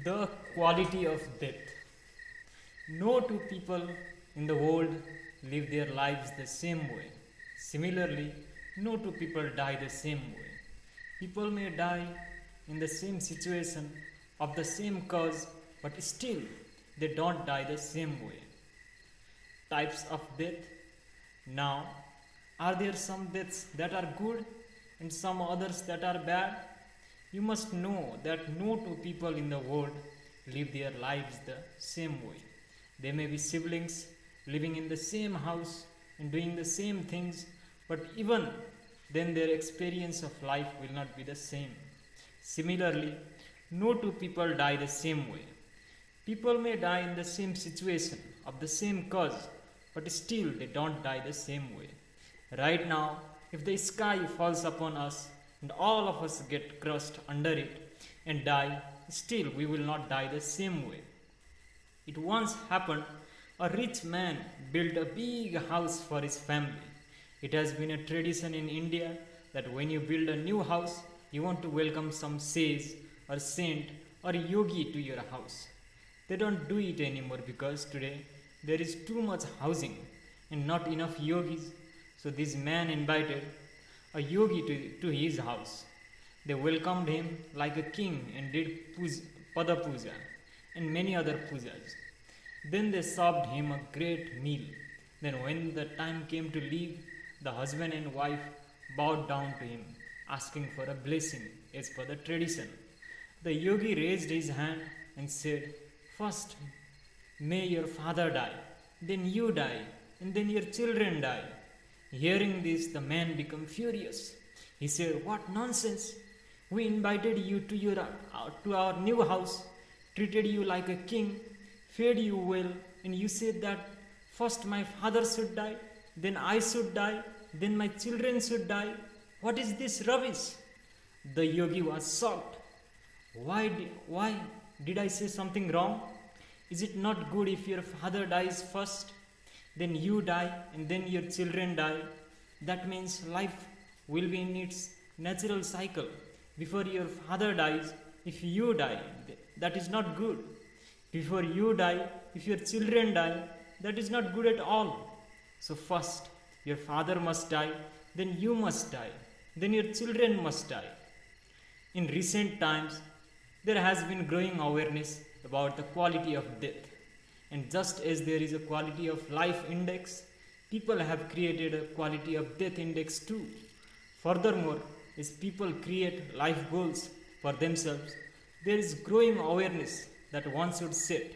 The quality of death. No two people in the world live their lives the same way. Similarly, no two people die the same way. People may die in the same situation of the same cause, but still they don't die the same way. Types of death. Now, are there some deaths that are good and some others that are bad? You must know that no two people in the world live their lives the same way. They may be siblings living in the same house and doing the same things, but even then their experience of life will not be the same. Similarly, no two people die the same way. People may die in the same situation of the same cause, but still they don't die the same way. Right now, if the sky falls upon us and all of us get crushed under it and die, still we will not die the same way. It once happened, a rich man built a big house for his family. It has been a tradition in India that when you build a new house, you want to welcome some sage or saint or yogi to your house. They don't do it anymore because today there is too much housing and not enough yogis. So this man invited a yogi to his house. They welcomed him like a king and did pada puja and many other pujas. Then they served him a great meal. Then when the time came to leave, the husband and wife bowed down to him, asking for a blessing as per the tradition. The yogi raised his hand and said, "First, may your father die, then you die, and then your children die." Hearing this, the man became furious. He said, "What nonsense! We invited you to our new house, treated you like a king, fed you well, and you said that first my father should die, then I should die, then my children should die. What is this rubbish?" The yogi was shocked. Why did I say something wrong? Is it not good if your father dies first, then you die, and then your children die? That means life will be in its natural cycle. Before your father dies, if you die, that is not good. Before you die, if your children die, that is not good at all. So first, your father must die, then you must die, then your children must die. In recent times, there has been growing awareness about the quality of death. And just as there is a quality of life index, people have created a quality of death index too. Furthermore, as people create life goals for themselves, there is growing awareness that one should set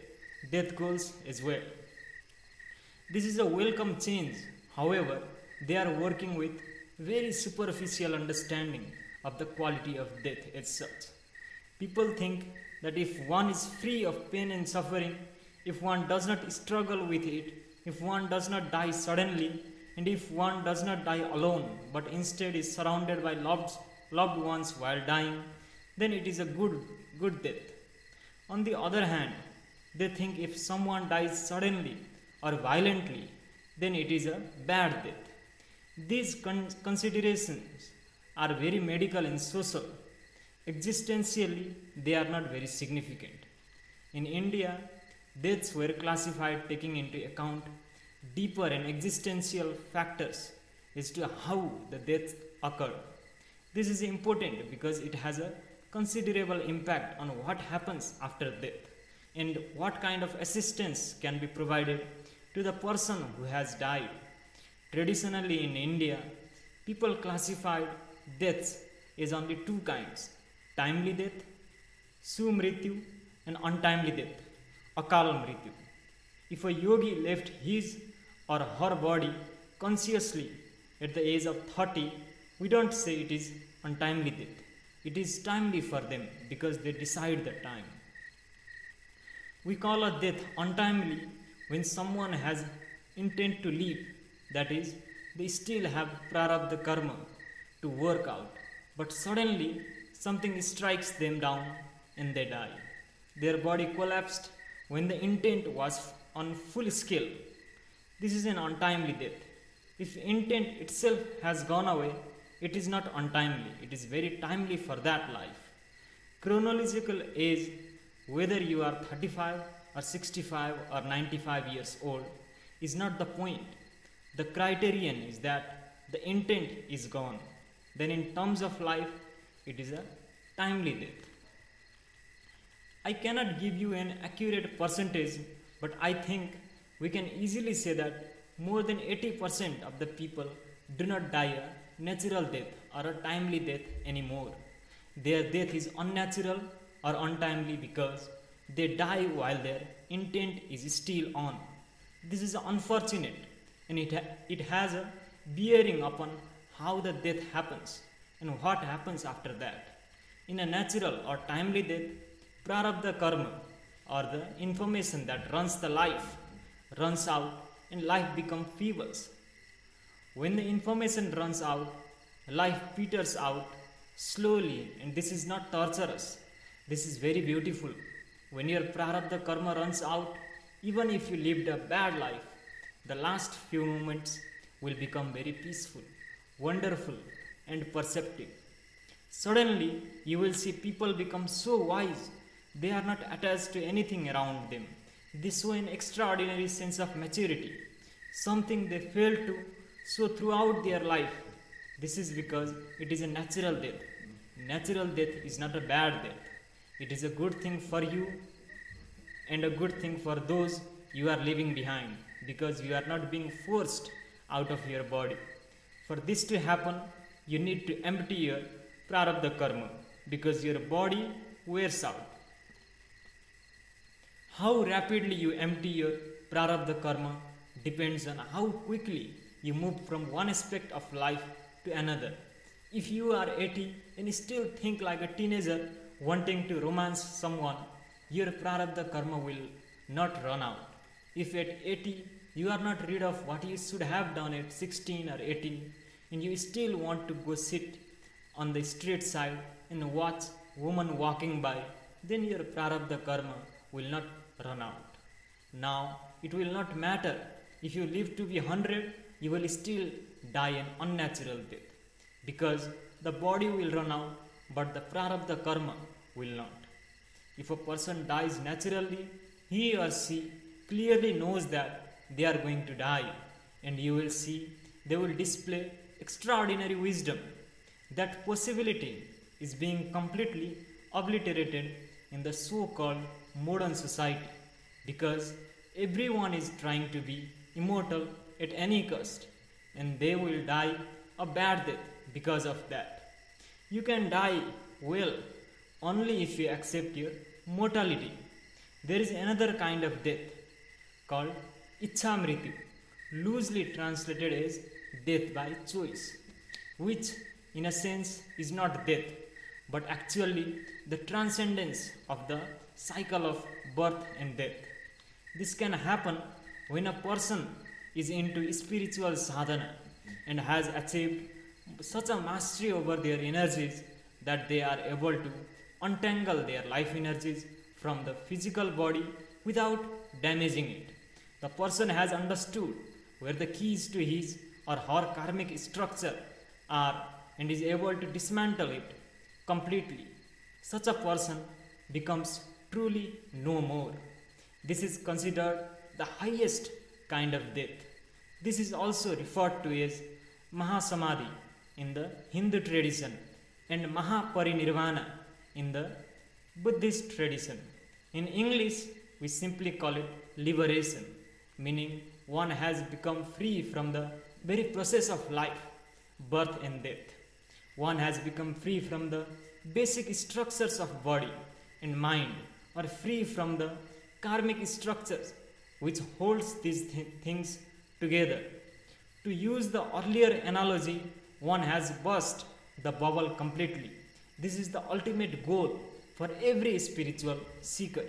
death goals as well. This is a welcome change. However, they are working with very superficial understanding of the quality of death as such. People think that if one is free of pain and suffering, if one does not struggle with it, if one does not die suddenly, and if one does not die alone, but instead is surrounded by loved ones while dying, then it is a good death. On the other hand, they think if someone dies suddenly or violently, then it is a bad death. These considerations are very medical and social. Existentially, they are not very significant. In India, deaths were classified taking into account deeper and existential factors as to how the death occurred. This is important because it has a considerable impact on what happens after death and what kind of assistance can be provided to the person who has died. Traditionally in India, people classified deaths as only two kinds: timely death, sumrityu, and untimely death, akal mrityu. If a yogi left his or her body consciously at the age of 30, we don't say it is untimely death. It is timely for them because they decide the time. We call a death untimely when someone has intent to live, that is, they still have prarabdha karma to work out, but suddenly something strikes them down and they die. Their body collapsed when the intent was on full scale. This is an untimely death. If intent itself has gone away, it is not untimely, it is very timely for that life. Chronological age Whether you are 35 or 65 or 95 years old is not the point. The criterion is that the intent is gone. Then, in terms of life, it is a timely death. I cannot give you an accurate percentage, but I think we can easily say that more than 80% of the people do not die a natural death or a timely death anymore. Their death is unnatural or untimely because they die while their intent is still on. This is unfortunate, and it has a bearing upon how the death happens and what happens after that. In a natural or timely death, prarabdha karma or the information that runs the life runs out and life becomes feeble. When the information runs out, life peters out slowly, and this is not torturous. This is very beautiful. When your prarabdha karma runs out, even if you lived a bad life, the last few moments will become very peaceful, wonderful, and perceptive. Suddenly, you will see people become so wise, they are not attached to anything around them. They show an extraordinary sense of maturity, something they failed to show throughout their life. This is because it is a natural death. Natural death is not a bad death. It is a good thing for you and a good thing for those you are leaving behind, because you are not being forced out of your body. For this to happen, you need to empty your prarabdha karma, because your body wears out. How rapidly you empty your prarabdha karma depends on how quickly you move from one aspect of life to another. If you are 80 and still think like a teenager wanting to romance someone, your prarabdha karma will not run out. If at 80 you are not rid of what you should have done at 16 or 18, and you still want to go sit on the street side and watch women walking by, then your prarabdha karma will not run out. Now, it will not matter if you live to be 100, you will still die an unnatural death, because the body will run out, but the prarabdha karma will not. If a person dies naturally, he or she clearly knows that they are going to die, and you will see they will display extraordinary wisdom. That possibility is being completely obliterated in the so-called modern society, because everyone is trying to be immortal at any cost, and they will die a bad death because of that. You can die well only if you accept your mortality. There is another kind of death called Ichamrityu, loosely translated as death by choice, which in a sense is not death, but actually the transcendence of the cycle of birth and death. This can happen when a person is into spiritual sadhana and has achieved such a mastery over their energies that they are able to untangle their life energies from the physical body without damaging it. The person has understood where the keys to his or her karmic structure are and is able to dismantle it completely. Such a person becomes truly no more. This is considered the highest kind of death. This is also referred to as Mahasamadhi in the Hindu tradition and Mahaparinirvana in the Buddhist tradition. In English, we simply call it liberation, meaning one has become free from the very process of life, birth and death. One has become free from the basic structures of body and mind, or free from the karmic structures which holds these things together. To use the earlier analogy, one has burst the bubble completely. This is the ultimate goal for every spiritual seeker.